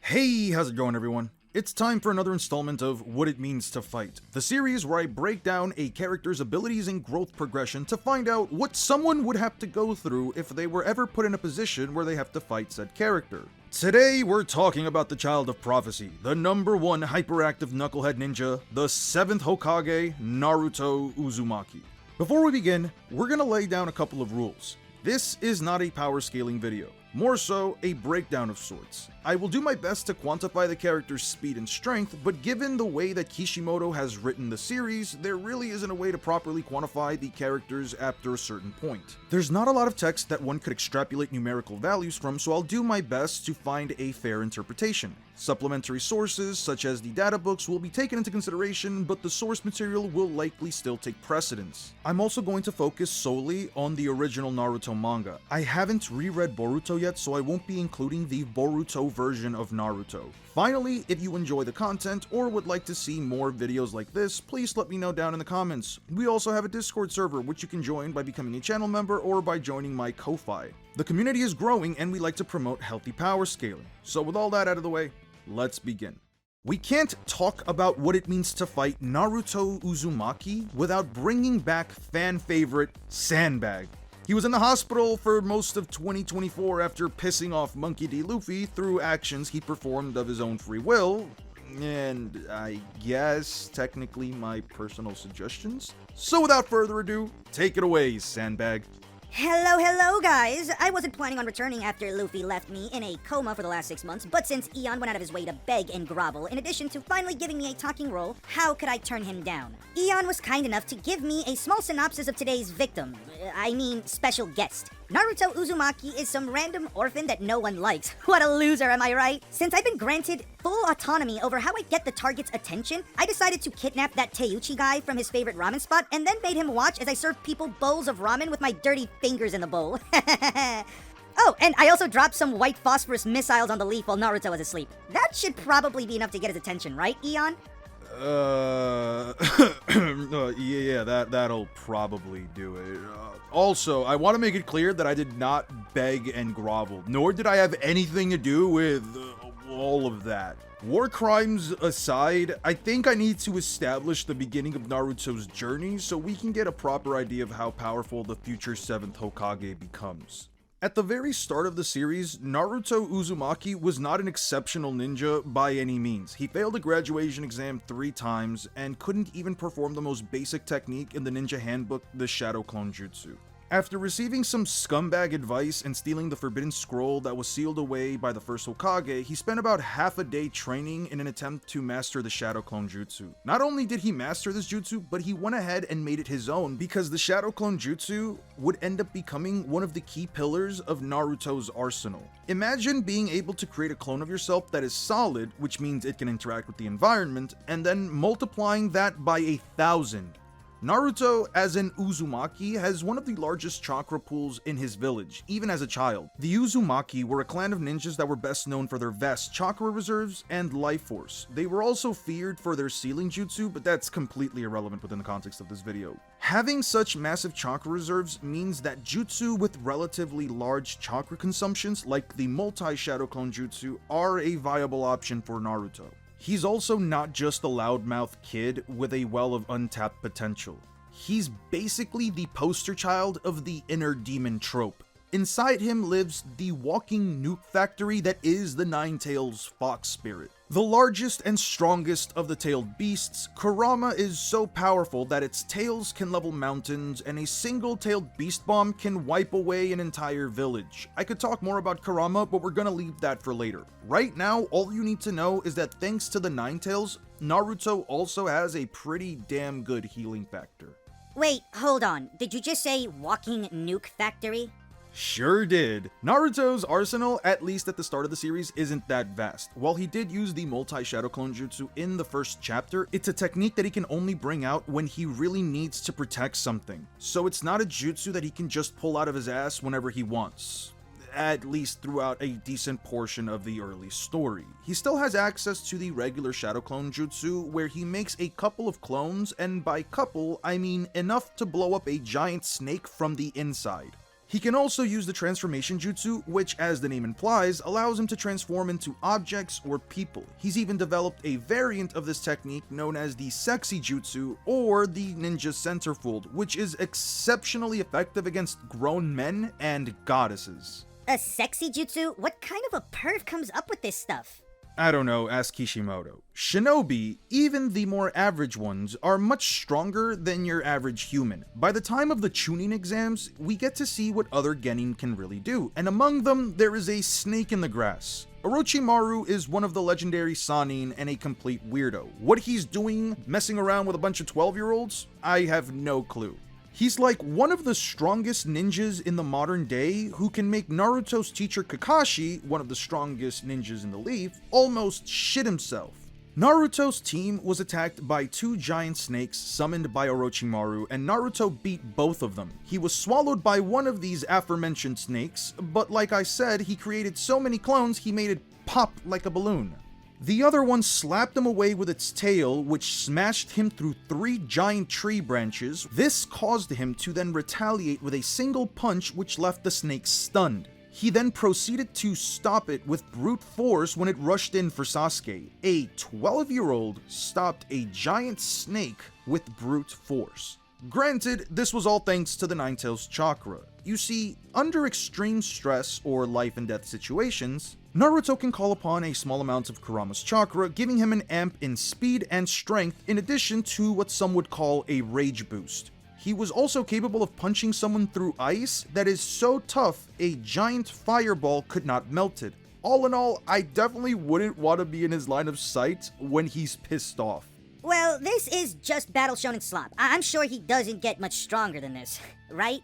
Hey, how's it going everyone? It's time for another installment of What It Means to Fight, the series where I break down a character's abilities and growth progression to find out what someone would have to go through if they were ever put in a position where they have to fight said character. Today, we're talking about the Child of Prophecy, the #1 hyperactive knucklehead ninja, the 7th Hokage, Naruto Uzumaki. Before we begin, we're gonna lay down a couple of rules. This is not a power scaling video, more so a breakdown of sorts. I will do my best to quantify the character's speed and strength, but given the way that Kishimoto has written the series, there really isn't a way to properly quantify the characters after a certain point. There's not a lot of text that one could extrapolate numerical values from, so I'll do my best to find a fair interpretation. Supplementary sources, such as the data books, will be taken into consideration, but the source material will likely still take precedence. I'm also going to focus solely on the original Naruto manga. I haven't reread Boruto yet, so I won't be including the Boruto version of Naruto. Finally, if you enjoy the content or would like to see more videos like this, please let me know down in the comments. We also have a Discord server which you can join by becoming a channel member or by joining my Ko-Fi. The community is growing and we like to promote healthy power scaling. So with all that out of the way, let's begin. We can't talk about what it means to fight Naruto Uzumaki without bringing back fan favorite Sandbag. He was in the hospital for most of 2024 after pissing off Monkey D. Luffy through actions he performed of his own free will, and I guess technically my personal suggestions. So without further ado, take it away, Sandbag. Hello guys! I wasn't planning on returning after Luffy left me in a coma for the last 6 months, but since Eon went out of his way to beg and grovel, in addition to finally giving me a talking role, how could I turn him down? Eon was kind enough to give me a small synopsis of today's victim. Special guest. Naruto Uzumaki is some random orphan that no one likes. What a loser, am I right? Since I've been granted full autonomy over how I get the target's attention, I decided to kidnap that Teuchi guy from his favorite ramen spot and then made him watch as I served people bowls of ramen with my dirty fingers in the bowl. Oh, and I also dropped some white phosphorus missiles on the leaf while Naruto was asleep. That should probably be enough to get his attention, right, Eon? Yeah, that'll probably do it. Also, I want to make it clear that I did not beg and grovel, nor did I have anything to do with all of that. War crimes aside, I think I need to establish the beginning of Naruto's journey so we can get a proper idea of how powerful the future 7th Hokage becomes. At the very start of the series, Naruto Uzumaki was not an exceptional ninja by any means. He failed a graduation exam 3 times and couldn't even perform the most basic technique in the ninja handbook, the Shadow Clone Jutsu. After receiving some scumbag advice and stealing the forbidden scroll that was sealed away by the first Hokage, he spent about half a day training in an attempt to master the Shadow Clone Jutsu. Not only did he master this jutsu, but he went ahead and made it his own because the Shadow Clone Jutsu would end up becoming one of the key pillars of Naruto's arsenal. Imagine being able to create a clone of yourself that is solid, which means it can interact with the environment, and then multiplying that by 1,000. Naruto, as an Uzumaki, has one of the largest chakra pools in his village, even as a child. The Uzumaki were a clan of ninjas that were best known for their vast chakra reserves and life force. They were also feared for their sealing jutsu, but that's completely irrelevant within the context of this video. Having such massive chakra reserves means that jutsu with relatively large chakra consumptions, like the multi-Shadow Clone Jutsu, are a viable option for Naruto. He's also not just a loudmouth kid with a well of untapped potential. He's basically the poster child of the inner demon trope. Inside him lives the walking nuke factory that is the Nine-Tails fox spirit. The largest and strongest of the tailed beasts, Kurama is so powerful that its tails can level mountains and a single tailed beast bomb can wipe away an entire village. I could talk more about Kurama, but we're gonna leave that for later. Right now, all you need to know is that thanks to the Nine-Tails, Naruto also has a pretty damn good healing factor. Wait, hold on. Did you just say walking nuke factory? Sure did. Naruto's arsenal, at least at the start of the series, isn't that vast. While he did use the multi-Shadow Clone Jutsu in the first chapter, it's a technique that he can only bring out when he really needs to protect something. So it's not a jutsu that he can just pull out of his ass whenever he wants. At least throughout a decent portion of the early story. He still has access to the regular Shadow Clone Jutsu, where he makes a couple of clones, and by couple, I mean enough to blow up a giant snake from the inside. He can also use the transformation jutsu, which, as the name implies, allows him to transform into objects or people. He's even developed a variant of this technique known as the sexy jutsu, or the ninja centerfold, which is exceptionally effective against grown men and goddesses. A sexy jutsu? What kind of a perv comes up with this stuff? I don't know, ask Kishimoto. Shinobi, even the more average ones, are much stronger than your average human. By the time of the Chunin exams, we get to see what other genin can really do, and among them, there is a snake in the grass. Orochimaru is one of the legendary Sannin and a complete weirdo. What he's doing, messing around with a bunch of 12-year-olds, I have no clue. He's like one of the strongest ninjas in the modern day who can make Naruto's teacher Kakashi, one of the strongest ninjas in the Leaf, almost shit himself. Naruto's team was attacked by two giant snakes summoned by Orochimaru, and Naruto beat both of them. He was swallowed by one of these aforementioned snakes, but like I said, he created so many clones he made it pop like a balloon. The other one slapped him away with its tail, which smashed him through 3 giant tree branches. This caused him to then retaliate with a single punch, which left the snake stunned. He then proceeded to stop it with brute force when it rushed in for Sasuke. A 12-year-old stopped a giant snake with brute force. Granted, this was all thanks to the Nine-Tails chakra. You see, under extreme stress or life and death situations, Naruto can call upon a small amount of Kurama's chakra, giving him an amp in speed and strength in addition to what some would call a rage boost. He was also capable of punching someone through ice that is so tough a giant fireball could not melt it. All in all, I definitely wouldn't want to be in his line of sight when he's pissed off. Well, this is just Battle Shonen slop. I'm sure he doesn't get much stronger than this, right?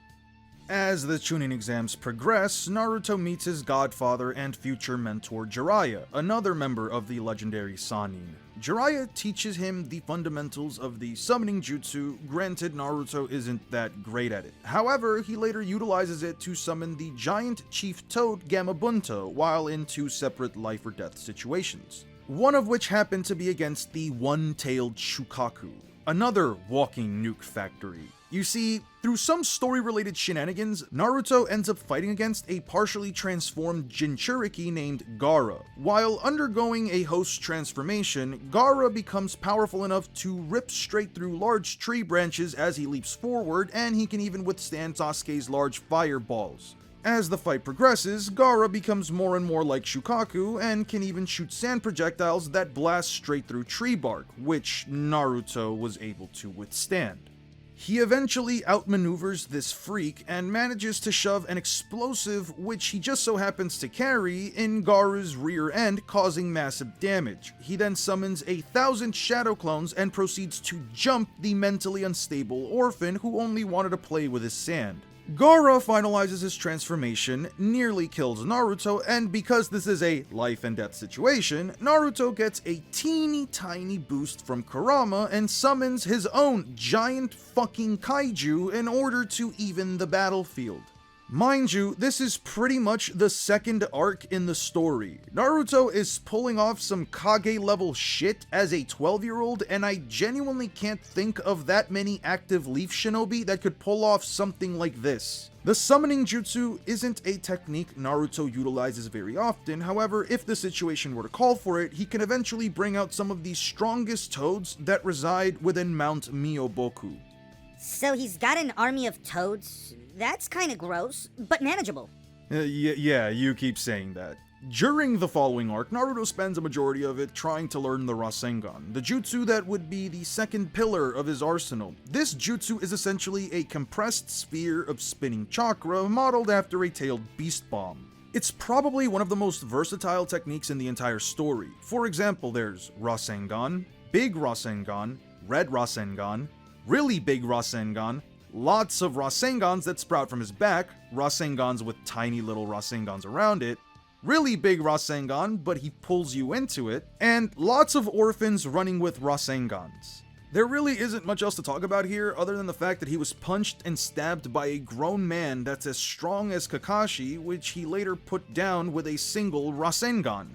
As the Chunin exams progress, Naruto meets his godfather and future mentor Jiraiya, another member of the legendary Sannin. Jiraiya teaches him the fundamentals of the summoning jutsu. Granted, Naruto isn't that great at it. However, he later utilizes it to summon the giant chief toad Gamabunta while in 2 separate life or death situations. One of which happened to be against the one-tailed Shukaku, another walking nuke factory. You see, through some story-related shenanigans, Naruto ends up fighting against a partially transformed Jinchuriki named Gaara. While undergoing a host transformation, Gaara becomes powerful enough to rip straight through large tree branches as he leaps forward, and he can even withstand Sasuke's large fireballs. As the fight progresses, Gaara becomes more and more like Shukaku and can even shoot sand projectiles that blast straight through tree bark, which Naruto was able to withstand. He eventually outmaneuvers this freak and manages to shove an explosive, which he just so happens to carry, in Gaara's rear end, causing massive damage. He then summons 1,000 shadow clones and proceeds to jump the mentally unstable orphan who only wanted to play with his sand. Gaara finalizes his transformation, nearly kills Naruto, and because this is a life and death situation, Naruto gets a teeny tiny boost from Kurama and summons his own giant fucking kaiju in order to even the battlefield. Mind you, this is pretty much the second arc in the story. Naruto is pulling off some Kage-level shit as a 12-year-old, and I genuinely can't think of that many active Leaf Shinobi that could pull off something like this. The summoning jutsu isn't a technique Naruto utilizes very often, however, if the situation were to call for it, he can eventually bring out some of the strongest toads that reside within Mount Myoboku. So he's got an army of toads? That's kinda gross, but manageable. Yeah, you keep saying that. During the following arc, Naruto spends a majority of it trying to learn the Rasengan, the jutsu that would be the second pillar of his arsenal. This jutsu is essentially a compressed sphere of spinning chakra modeled after a tailed beast bomb. It's probably one of the most versatile techniques in the entire story. For example, there's Rasengan, Big Rasengan, Red Rasengan, Really Big Rasengan, lots of Rasengans that sprout from his back, Rasengans with tiny little Rasengans around it, really big Rasengan, but he pulls you into it, and lots of orphans running with Rasengans. There really isn't much else to talk about here other than the fact that he was punched and stabbed by a grown man that's as strong as Kakashi, which he later put down with a single Rasengan.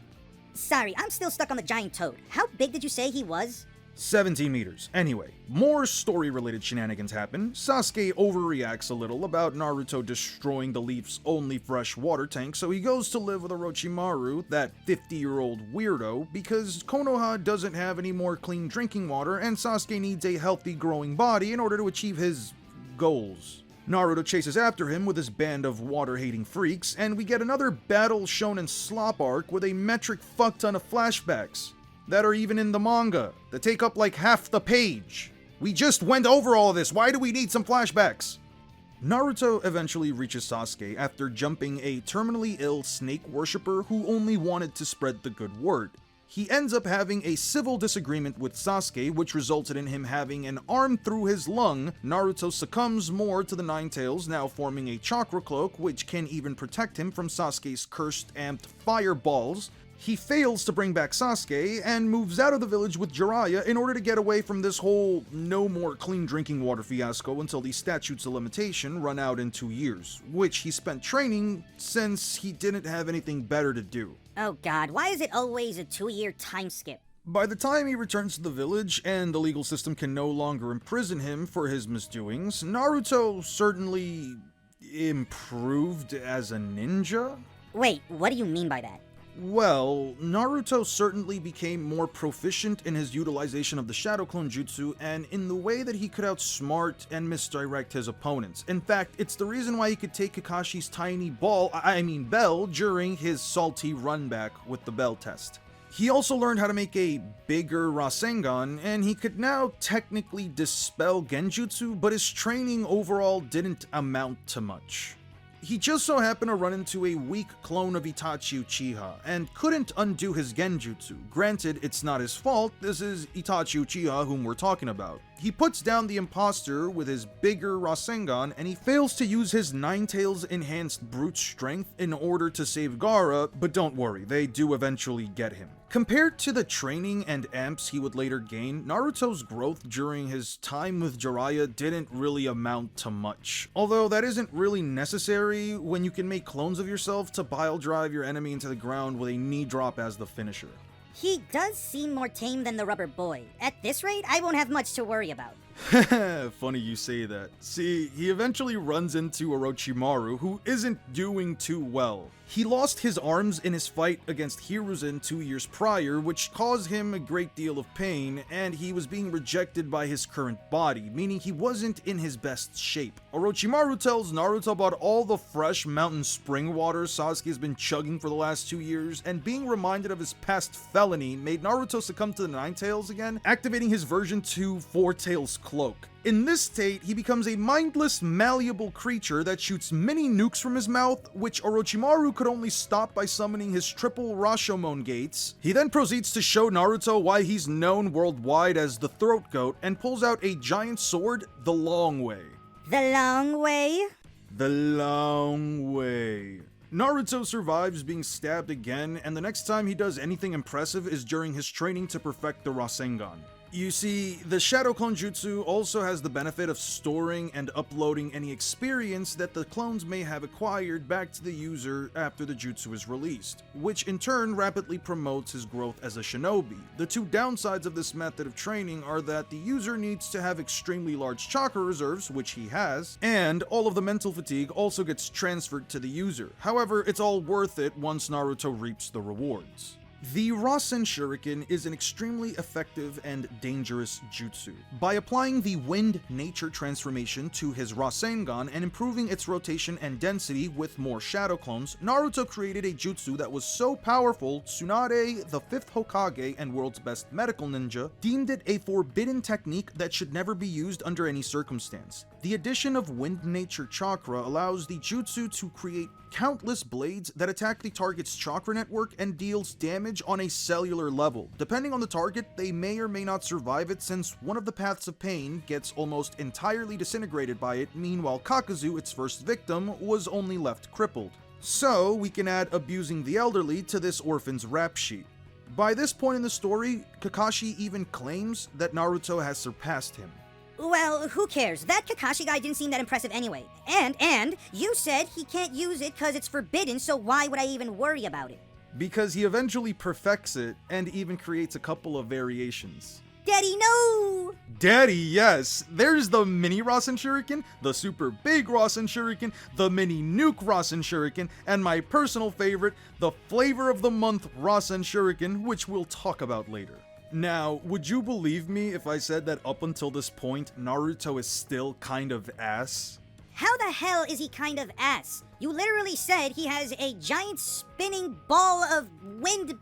Sorry, I'm still stuck on the giant toad. How big did you say he was? 17 meters. Anyway, more story-related shenanigans happen. Sasuke overreacts a little about Naruto destroying the Leaf's only fresh water tank, so he goes to live with Orochimaru, that 50-year-old weirdo, because Konoha doesn't have any more clean drinking water, and Sasuke needs a healthy growing body in order to achieve his goals. Naruto chases after him with his band of water-hating freaks, and we get another battle shonen slop arc with a metric fuck-ton of flashbacks that are even in the manga, that take up like half the page. We just went over all of this, why do we need some flashbacks? Naruto eventually reaches Sasuke after jumping a terminally ill snake worshipper who only wanted to spread the good word. He ends up having a civil disagreement with Sasuke, which resulted in him having an arm through his lung. Naruto succumbs more to the Nine Tails, now forming a chakra cloak, which can even protect him from Sasuke's cursed amped fireballs. He fails to bring back Sasuke, and moves out of the village with Jiraiya in order to get away from this whole no more clean drinking water fiasco until the statutes of limitation run out in 2 years, which he spent training since he didn't have anything better to do. Oh god, why is it always a 2-year time skip? By the time he returns to the village and the legal system can no longer imprison him for his misdoings, Naruto certainly improved as a ninja? Wait, what do you mean by that? Well, Naruto certainly became more proficient in his utilization of the Shadow Clone Jutsu and in the way that he could outsmart and misdirect his opponents. In fact, it's the reason why he could take Kakashi's tiny bell during his salty runback with the bell test. He also learned how to make a bigger Rasengan, and he could now technically dispel Genjutsu, but his training overall didn't amount to much. He just so happened to run into a weak clone of Itachi Uchiha, and couldn't undo his Genjutsu. Granted, it's not his fault, this is Itachi Uchiha whom we're talking about. He puts down the imposter with his bigger Rasengan, and he fails to use his Nine Tails enhanced brute strength in order to save Gaara, but don't worry, they do eventually get him. Compared to the training and amps he would later gain, Naruto's growth during his time with Jiraiya didn't really amount to much. Although that isn't really necessary when you can make clones of yourself to pile drive your enemy into the ground with a knee drop as the finisher. He does seem more tame than the rubber boy. At this rate, I won't have much to worry about. Funny you say that. See, he eventually runs into Orochimaru, who isn't doing too well. He lost his arms in his fight against Hiruzen 2 years prior, which caused him a great deal of pain, and he was being rejected by his current body, meaning he wasn't in his best shape. Orochimaru tells Naruto about all the fresh mountain spring water Sasuke's been chugging for the last 2 years, and being reminded of his past felony made Naruto succumb to the Nine Tails again, activating his version 2 Four Tails Cloak. In this state, he becomes a mindless, malleable creature that shoots mini nukes from his mouth, which Orochimaru could only stop by summoning his triple Rashomon gates. He then proceeds to show Naruto why he's known worldwide as the Throat Goat, and pulls out a giant sword the long way. The long way? The long way. Naruto survives being stabbed again, and the next time he does anything impressive is during his training to perfect the Rasengan. You see, the Shadow Clone Jutsu also has the benefit of storing and uploading any experience that the clones may have acquired back to the user after the jutsu is released, which in turn rapidly promotes his growth as a shinobi. The two downsides of this method of training are that the user needs to have extremely large chakra reserves, which he has, and all of the mental fatigue also gets transferred to the user. However, it's all worth it once Naruto reaps the rewards. The Rasen Shuriken is an extremely effective and dangerous jutsu. By applying the Wind Nature transformation to his Rasengan and improving its rotation and density with more shadow clones, Naruto created a jutsu that was so powerful, Tsunade, the 5th Hokage and world's best medical ninja, deemed it a forbidden technique that should never be used under any circumstance. The addition of Wind Nature Chakra allows the jutsu to create countless blades that attack the target's chakra network and deals damage on a cellular level. Depending on the target, they may or may not survive it, since one of the paths of pain gets almost entirely disintegrated by it. Meanwhile, Kakuzu, its first victim, was only left crippled. So we can add abusing the elderly to this orphan's rap sheet. By this point in the story, Kakashi even claims that Naruto has surpassed him. Well, who cares? That Kakashi guy didn't seem that impressive anyway. And you said he can't use it because it's forbidden, so why would I even worry about it? Because he eventually perfects it and even creates a couple of variations. Daddy, no! Daddy, yes. There's the mini Rasen Shuriken, the super big Rasen Shuriken, the mini nuke Rasen Shuriken, and my personal favorite, the flavor of the month Rasen Shuriken, which we'll talk about later. Now, would you believe me if I said that up until this point, Naruto is still kind of ass? How the hell is he kind of ass? You literally said he has a giant spinning ball of wind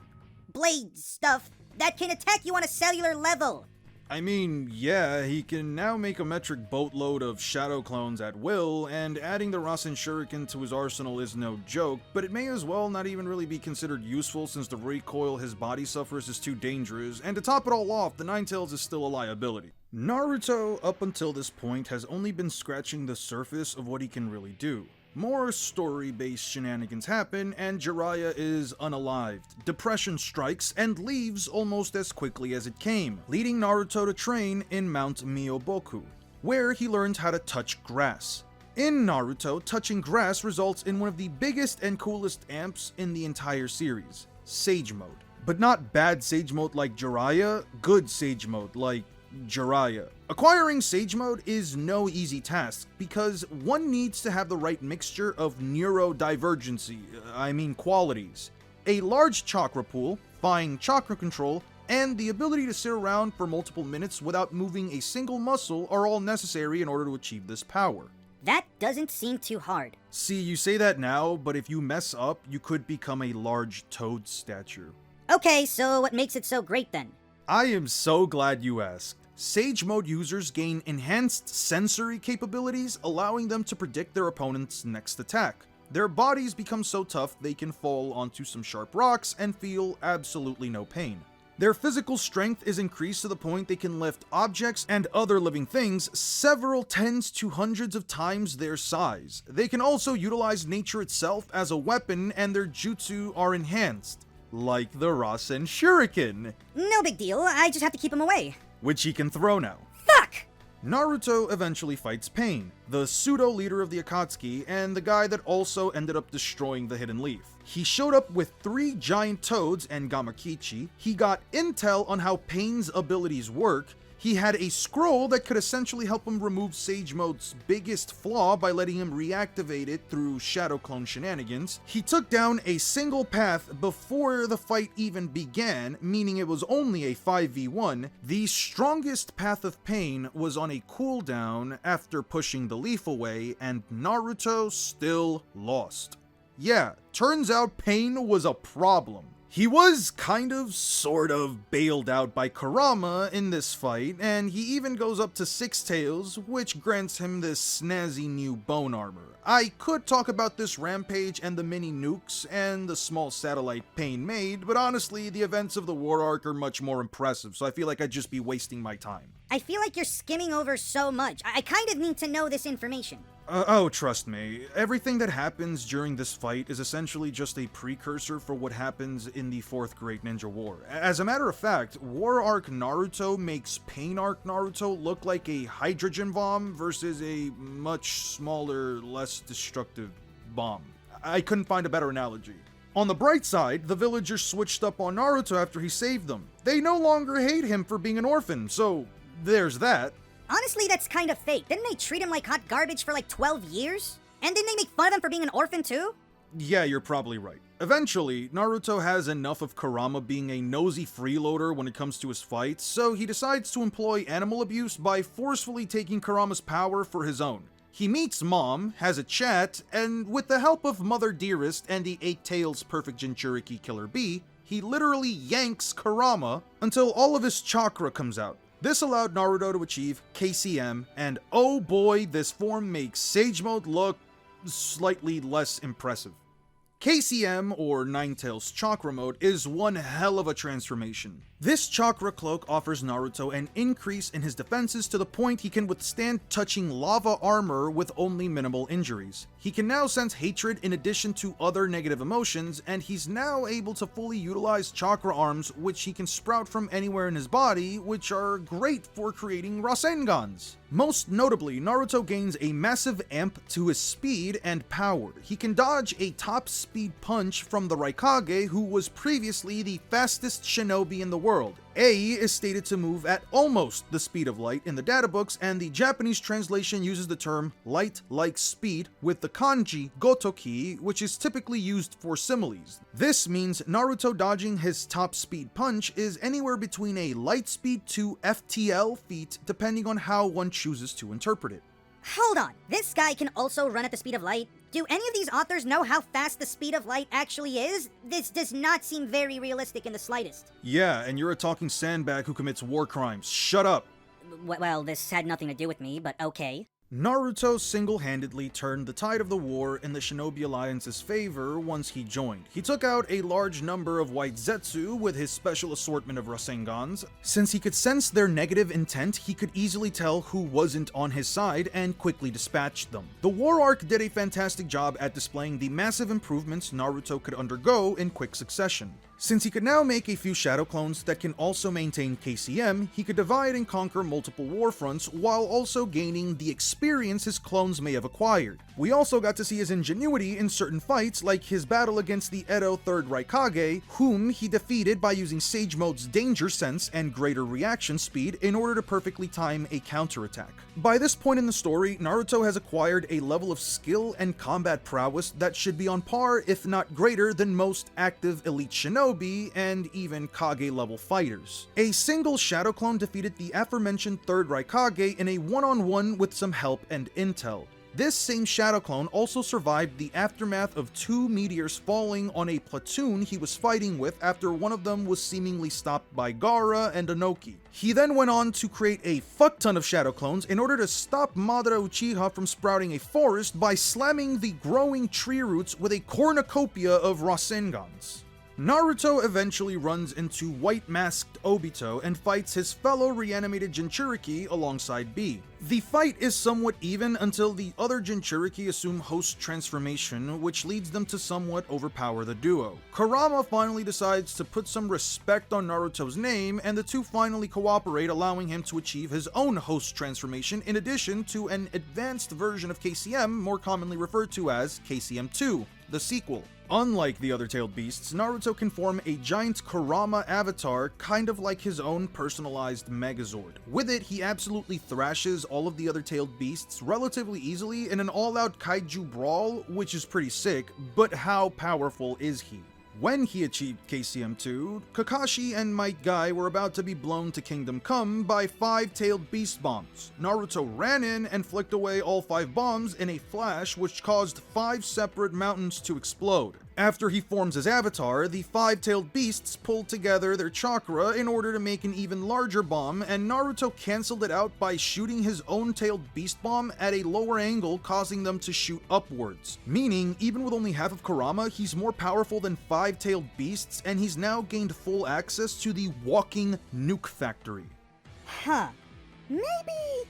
blade stuff that can attack you on a cellular level. I mean, yeah, he can now make a metric boatload of shadow clones at will, and adding the Rasen Shuriken to his arsenal is no joke, but it may as well not even really be considered useful since the recoil his body suffers is too dangerous, and to top it all off, the Ninetales is still a liability. Naruto, up until this point, has only been scratching the surface of what he can really do. More story-based shenanigans happen, and Jiraiya is unalived. Depression strikes and leaves almost as quickly as it came, leading Naruto to train in Mount Myoboku, where he learned how to touch grass. In Naruto, touching grass results in one of the biggest and coolest amps in the entire series, Sage Mode. But not bad Sage Mode like Jiraiya, good Sage Mode like Jiraiya. Acquiring Sage Mode is no easy task, because one needs to have the right mixture of neurodivergency, qualities, a large chakra pool, fine chakra control, and the ability to sit around for multiple minutes without moving a single muscle are all necessary in order to achieve this power. That doesn't seem too hard. See, you say that now, but if you mess up, you could become a large toad stature. Okay, so what makes it so great then? I am so glad you asked. Sage Mode users gain enhanced sensory capabilities, allowing them to predict their opponent's next attack. Their bodies become so tough they can fall onto some sharp rocks and feel absolutely no pain. Their physical strength is increased to the point they can lift objects and other living things several tens to hundreds of times their size. They can also utilize nature itself as a weapon, and their jutsu are enhanced, like the Rasen Shuriken, No big deal, I just have to keep him away. which he can throw now. Fuck! Naruto eventually fights Pain, the pseudo-leader of the Akatsuki, and the guy that also ended up destroying the Hidden Leaf. He showed up with 3 giant toads and Gamakichi, he got intel on how Pain's abilities work, he had a scroll that could essentially help him remove Sage Mode's biggest flaw by letting him reactivate it through Shadow Clone shenanigans. He took down a single path before the fight even began, meaning it was only a 5v1. The strongest path of Pain was on a cooldown after pushing the leaf away, and Naruto still lost. Yeah, turns out Pain was a problem. He was sort of bailed out by Kurama in this fight, and he even goes up to 6 tails, which grants him this snazzy new bone armor. I could talk about this rampage and the mini nukes and the small satellite Pain made, but honestly, the events of the war arc are much more impressive, so I feel like I'd just be wasting my time. I feel like you're skimming over so much. I kind of need to know this information. Trust me. Everything that happens during this fight is essentially just a precursor for what happens in the 4th Great Ninja War. As a matter of fact, War Arc Naruto makes Pain Arc Naruto look like a hydrogen bomb versus a much smaller, less destructive bomb. I couldn't find a better analogy. On the bright side, the villagers switched up on Naruto after he saved them. They no longer hate him for being an orphan, so there's that. Honestly, that's kind of fake. Didn't they treat him like hot garbage for like 12 years? And didn't they make fun of him for being an orphan too? Yeah, you're probably right. Eventually, Naruto has enough of Kurama being a nosy freeloader when it comes to his fights, so he decides to employ animal abuse by forcefully taking Kurama's power for his own. He meets Mom, has a chat, and with the help of Mother Dearest and the 8 Tails Perfect Jinchuriki Killer Bee, he literally yanks Kurama until all of his chakra comes out. This allowed Naruto to achieve KCM, and oh boy, this form makes Sage Mode look slightly less impressive. KCM, or Ninetales Chakra Mode, is one hell of a transformation. This chakra cloak offers Naruto an increase in his defenses to the point he can withstand touching lava armor with only minimal injuries. He can now sense hatred in addition to other negative emotions, and he's now able to fully utilize chakra arms, which he can sprout from anywhere in his body, which are great for creating Rasengans. Most notably, Naruto gains a massive amp to his speed and power. He can dodge a top speed punch from the Raikage, who was previously the fastest shinobi in the world, A is stated to move at almost the speed of light in the databooks, and the Japanese translation uses the term light like speed with the kanji gotoki, which is typically used for similes. This means Naruto dodging his top speed punch is anywhere between a light speed to FTL feat, depending on how one chooses to interpret it. Hold on, this guy can also run at the speed of light? Do any of these authors know how fast the speed of light actually is? This does not seem very realistic in the slightest. Yeah, and you're a talking sandbag who commits war crimes. Shut up! Well, this had nothing to do with me, but okay. Naruto single-handedly turned the tide of the war in the Shinobi Alliance's favor once he joined. He took out a large number of white Zetsu with his special assortment of Rasengans. Since he could sense their negative intent, he could easily tell who wasn't on his side and quickly dispatched them. The war arc did a fantastic job at displaying the massive improvements Naruto could undergo in quick succession. Since he could now make a few shadow clones that can also maintain KCM, he could divide and conquer multiple war fronts while also gaining the experience his clones may have acquired. We also got to see his ingenuity in certain fights, like his battle against the Edo 3rd Raikage, whom he defeated by using Sage Mode's danger sense and greater reaction speed in order to perfectly time a counterattack. By this point in the story, Naruto has acquired a level of skill and combat prowess that should be on par, if not greater, than most active elite shinobi and even Kage level fighters. A single shadow clone defeated the aforementioned 3rd Raikage in a one-on-one with some help and intel. This same shadow clone also survived the aftermath of 2 meteors falling on a platoon he was fighting with after one of them was seemingly stopped by Gaara and Inoki. He then went on to create a fuck ton of shadow clones in order to stop Madara Uchiha from sprouting a forest by slamming the growing tree roots with a cornucopia of Rasengans. Naruto eventually runs into white-masked Obito and fights his fellow reanimated Jinchuriki alongside B. The fight is somewhat even until the other Jinchuriki assume host transformation, which leads them to somewhat overpower the duo. Kurama finally decides to put some respect on Naruto's name, and the two finally cooperate, allowing him to achieve his own host transformation in addition to an advanced version of KCM, more commonly referred to as KCM 2, the sequel. Unlike the other tailed beasts, Naruto can form a giant Kurama avatar, kind of like his own personalized Megazord. With it, he absolutely thrashes all of the other tailed beasts relatively easily in an all-out kaiju brawl, which is pretty sick, but how powerful is he? When he achieved KCM2, Kakashi and Might Guy were about to be blown to Kingdom Come by 5-tailed beast bombs. Naruto ran in and flicked away all 5 bombs in a flash, which caused 5 separate mountains to explode. After he forms his avatar, the 5-tailed beasts pulled together their chakra in order to make an even larger bomb, and Naruto cancelled it out by shooting his own tailed beast bomb at a lower angle, causing them to shoot upwards. Meaning, even with only half of Kurama, he's more powerful than 5-tailed beasts, and he's now gained full access to the walking nuke factory. Huh. Maybe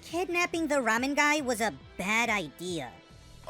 kidnapping the ramen guy was a bad idea.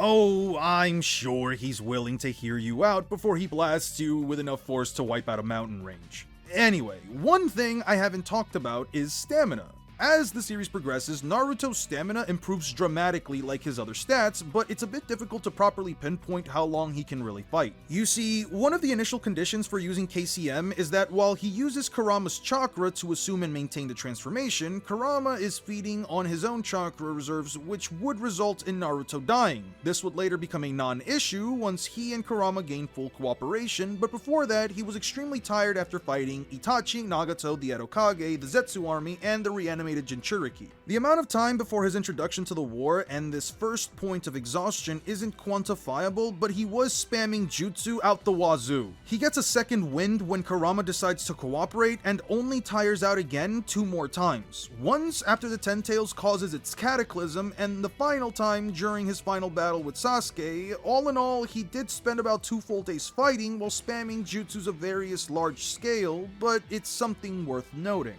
Oh, I'm sure he's willing to hear you out before he blasts you with enough force to wipe out a mountain range. Anyway, one thing I haven't talked about is stamina. As the series progresses, Naruto's stamina improves dramatically like his other stats, but it's a bit difficult to properly pinpoint how long he can really fight. You see, one of the initial conditions for using KCM is that while he uses Kurama's chakra to assume and maintain the transformation, Kurama is feeding on his own chakra reserves, which would result in Naruto dying. This would later become a non-issue once he and Kurama gain full cooperation, but before that, he was extremely tired after fighting Itachi, Nagato, the Edo Kage, the Zetsu army, and the reanimated Jinchuriki. The amount of time before his introduction to the war and this first point of exhaustion isn't quantifiable, but he was spamming jutsu out the wazoo. He gets a second wind when Kurama decides to cooperate and only tires out again 2 more times. Once after the Ten Tails causes its cataclysm, and the final time during his final battle with Sasuke. All in all, he did spend about 2 full days fighting while spamming jutsus of various large scale, but it's something worth noting.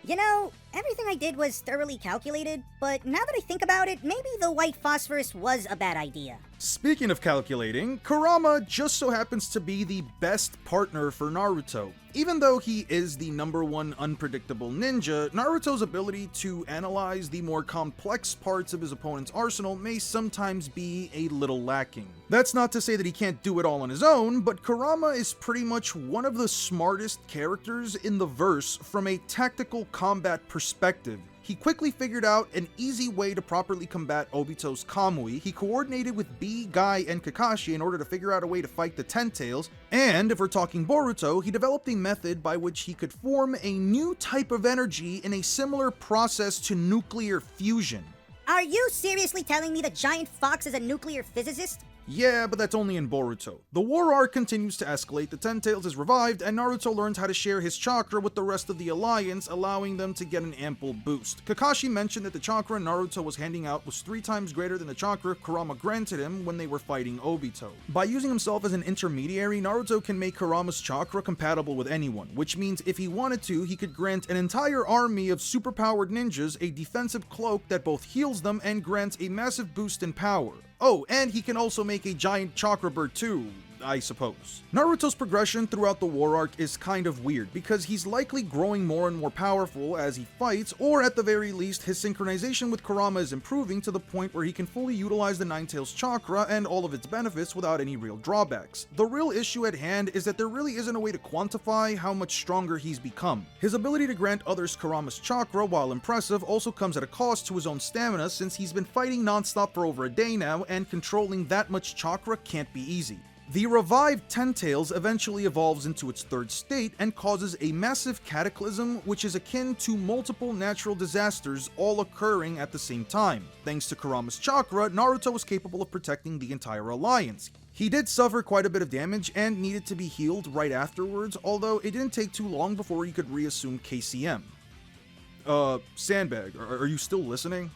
You know, Everything I did was thoroughly calculated, but now that I think about it, maybe the white phosphorus was a bad idea. Speaking of calculating, Kurama just so happens to be the best partner for Naruto. Even though he is the #1 unpredictable ninja, Naruto's ability to analyze the more complex parts of his opponent's arsenal may sometimes be a little lacking. That's not to say that he can't do it all on his own, but Kurama is pretty much one of the smartest characters in the verse from a tactical combat perspective. He quickly figured out an easy way to properly combat Obito's Kamui. He coordinated with B, Guy, and Kakashi in order to figure out a way to fight the Ten Tails, and if we're talking Boruto, he developed a method by which he could form a new type of energy in a similar process to nuclear fusion. Are you seriously telling me the giant fox is a nuclear physicist? Yeah, but that's only in Boruto. The war arc continues to escalate, the Ten Tails is revived, and Naruto learns how to share his chakra with the rest of the Alliance, allowing them to get an ample boost. Kakashi mentioned that the chakra Naruto was handing out was 3 times greater than the chakra Kurama granted him when they were fighting Obito. By using himself as an intermediary, Naruto can make Kurama's chakra compatible with anyone, which means if he wanted to, he could grant an entire army of superpowered ninjas a defensive cloak that both heals them and grants a massive boost in power. Oh, and he can also make a giant chakra bird too, I suppose. Naruto's progression throughout the war arc is kind of weird, because he's likely growing more and more powerful as he fights, or at the very least, his synchronization with Kurama is improving to the point where he can fully utilize the Nine Tails chakra and all of its benefits without any real drawbacks. The real issue at hand is that there really isn't a way to quantify how much stronger he's become. His ability to grant others Kurama's chakra, while impressive, also comes at a cost to his own stamina, since he's been fighting non-stop for over a day now, and controlling that much chakra can't be easy. The revived Ten Tails eventually evolves into its 3rd state and causes a massive cataclysm which is akin to multiple natural disasters all occurring at the same time. Thanks to Kurama's chakra, Naruto was capable of protecting the entire alliance. He did suffer quite a bit of damage and needed to be healed right afterwards, although it didn't take too long before he could reassume KCM. Sandbag, are you still listening?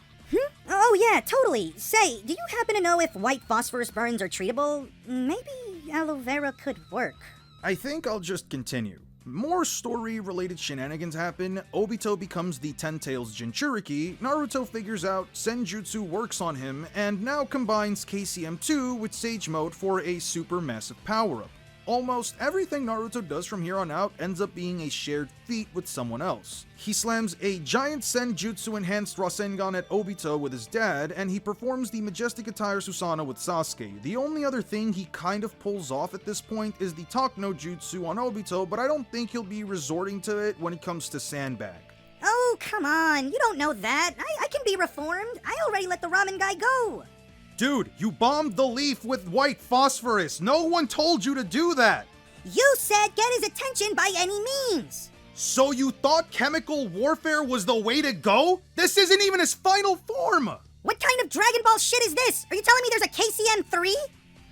Oh yeah, totally. Say, do you happen to know if white phosphorus burns are treatable? Maybe aloe vera could work. I think I'll just continue. More story-related shenanigans happen, Obito becomes the Ten Tails Jinchuriki, Naruto figures out Senjutsu works on him, and now combines KCM2 with Sage Mode for a super massive power-up. Almost everything Naruto does from here on out ends up being a shared feat with someone else. He slams a giant Senjutsu enhanced Rasengan at Obito with his dad, and he performs the majestic attire Susanoo with Sasuke. The only other thing he kind of pulls off at this point is the Talk no Jutsu on Obito, but I don't think he'll be resorting to it when it comes to Sandbag. Oh, come on, you don't know that. I can be reformed. I already let the ramen guy go. Dude, you bombed the leaf with white phosphorus. No one told you to do that. You said get his attention by any means. So you thought chemical warfare was the way to go? This isn't even his final form. What kind of Dragon Ball shit is this? Are you telling me there's a KCM3?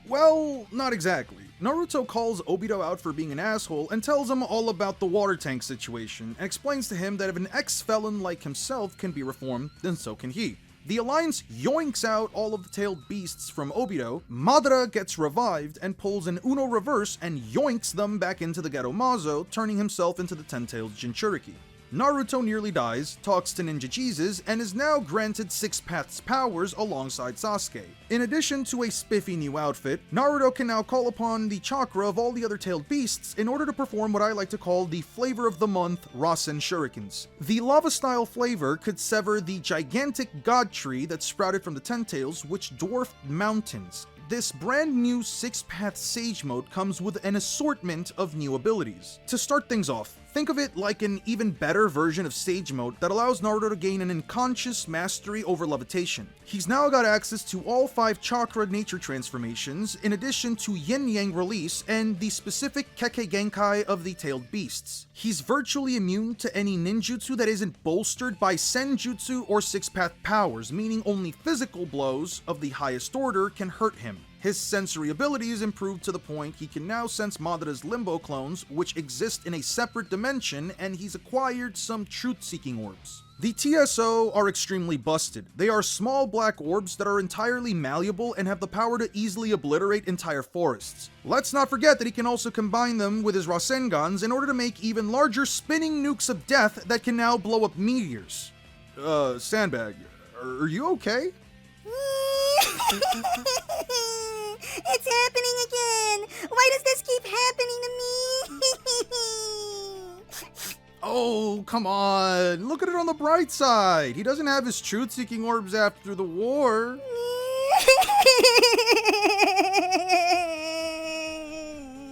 Well, not exactly. Naruto calls Obito out for being an asshole and tells him all about the water tank situation, and explains to him that if an ex-felon like himself can be reformed, then so can he. The Alliance yoinks out all of the tailed beasts from Obito, Madara gets revived and pulls an Uno reverse and yoinks them back into the Ghetto Mazo, turning himself into the Ten Tails Jinchuriki. Naruto nearly dies, talks to Ninja Jesus, and is now granted 6 Paths powers alongside Sasuke. In addition to a spiffy new outfit, Naruto can now call upon the chakra of all the other tailed beasts in order to perform what I like to call the flavor of the month Rasen Shurikens. The lava-style flavor could sever the gigantic god tree that sprouted from the Ten Tails, which dwarfed mountains. This brand new 6-path Sage Mode comes with an assortment of new abilities. To start things off, think of it like an even better version of Sage Mode that allows Naruto to gain an unconscious mastery over levitation. He's now got access to all 5 chakra nature transformations, in addition to Yin Yang release and the specific Kekkei Genkai of the tailed beasts. He's virtually immune to any ninjutsu that isn't bolstered by Senjutsu or 6-path powers, meaning only physical blows of the highest order can hurt him. His sensory abilities improved to the point he can now sense Madara's Limbo clones, which exist in a separate dimension, and he's acquired some truth-seeking orbs. The TSO are extremely busted. They are small black orbs that are entirely malleable and have the power to easily obliterate entire forests. Let's not forget that he can also combine them with his Rasengans in order to make even larger spinning nukes of death that can now blow up meteors. Sandbag, are you okay? It's happening again! Why does this keep happening to me? Oh, come on. Look at it on the bright side. He doesn't have his truth-seeking orbs after the war.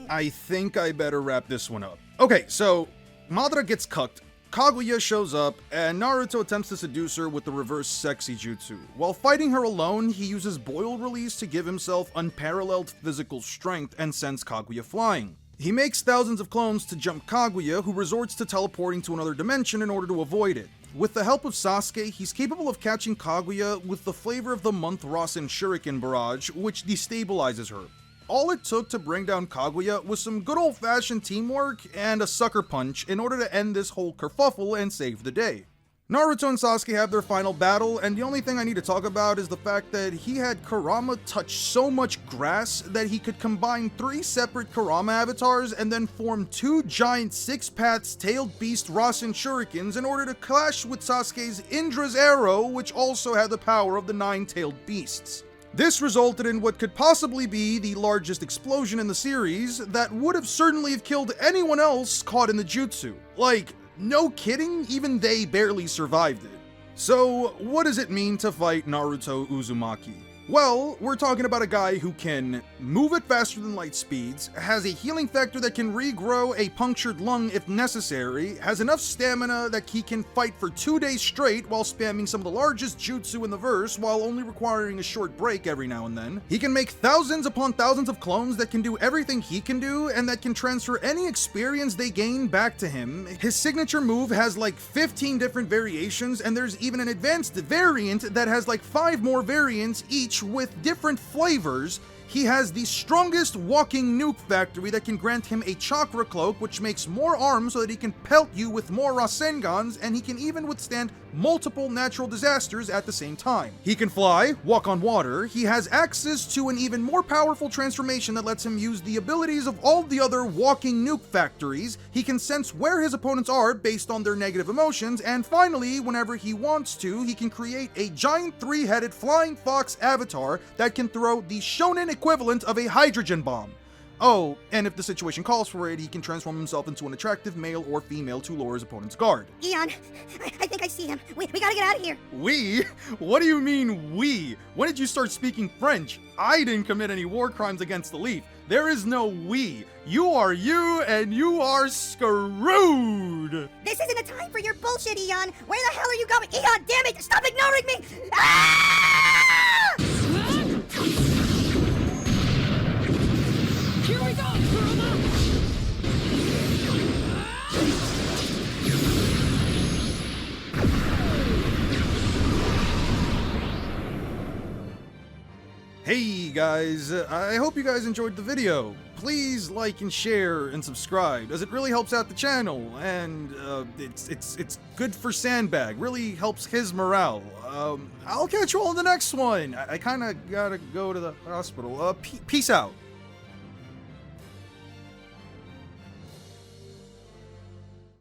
I think I better wrap this one up. Okay, so Madara gets cucked, Kaguya shows up, and Naruto attempts to seduce her with the reverse sexy jutsu. While fighting her alone, he uses boil release to give himself unparalleled physical strength and sends Kaguya flying. He makes thousands of clones to jump Kaguya, who resorts to teleporting to another dimension in order to avoid it. With the help of Sasuke, he's capable of catching Kaguya with the flavor of the month Rasen Shuriken barrage, which destabilizes her. All it took to bring down Kaguya was some good old-fashioned teamwork and a sucker punch in order to end this whole kerfuffle and save the day. Naruto and Sasuke have their final battle, and the only thing I need to talk about is the fact that he had Kurama touch so much grass that he could combine 3 separate Kurama avatars and then form 2 giant 6-paths tailed beast Rasen Shurikens in order to clash with Sasuke's Indra's arrow, which also had the power of the 9-tailed beasts. This resulted in what could possibly be the largest explosion in the series that would have certainly killed anyone else caught in the jutsu. Like, no kidding, even they barely survived it. So, what does it mean to fight Naruto Uzumaki? Well, we're talking about a guy who can move at faster than light speeds, has a healing factor that can regrow a punctured lung if necessary, has enough stamina that he can fight for 2 days straight while spamming some of the largest jutsu in the verse while only requiring a short break every now and then. He can make thousands upon thousands of clones that can do everything he can do and that can transfer any experience they gain back to him. His signature move has like 15 different variations, and there's even an advanced variant that has like 5 more variants each with different flavors. He has the strongest walking nuke factory that can grant him a chakra cloak, which makes more arms so that he can pelt you with more Rasengans, and he can even withstand multiple natural disasters at the same time. He can fly, walk on water, he has access to an even more powerful transformation that lets him use the abilities of all the other walking nuke factories, he can sense where his opponents are based on their negative emotions, and finally, whenever he wants to, he can create a giant 3-headed flying fox avatar that can throw the shonen equivalent of a hydrogen bomb. Oh, and if the situation calls for it, he can transform himself into an attractive male or female to lower his opponent's guard. Eon, I think I see him. We gotta get out of here. We? What do you mean, we? When did you start speaking French? I didn't commit any war crimes against the Leaf. There is no we. You are you, and you are screwed! This isn't a time for your bullshit, Eon. Where the hell are you going? Eon, damn it! Stop ignoring me! Ah! Here we go, Kurama! Hey guys, I hope you guys enjoyed the video. Please like and share and subscribe, as it really helps out the channel, and it's good for Sandbag, really helps his morale. I'll catch you all in the next one. I kinda gotta go to the hospital. Peace out.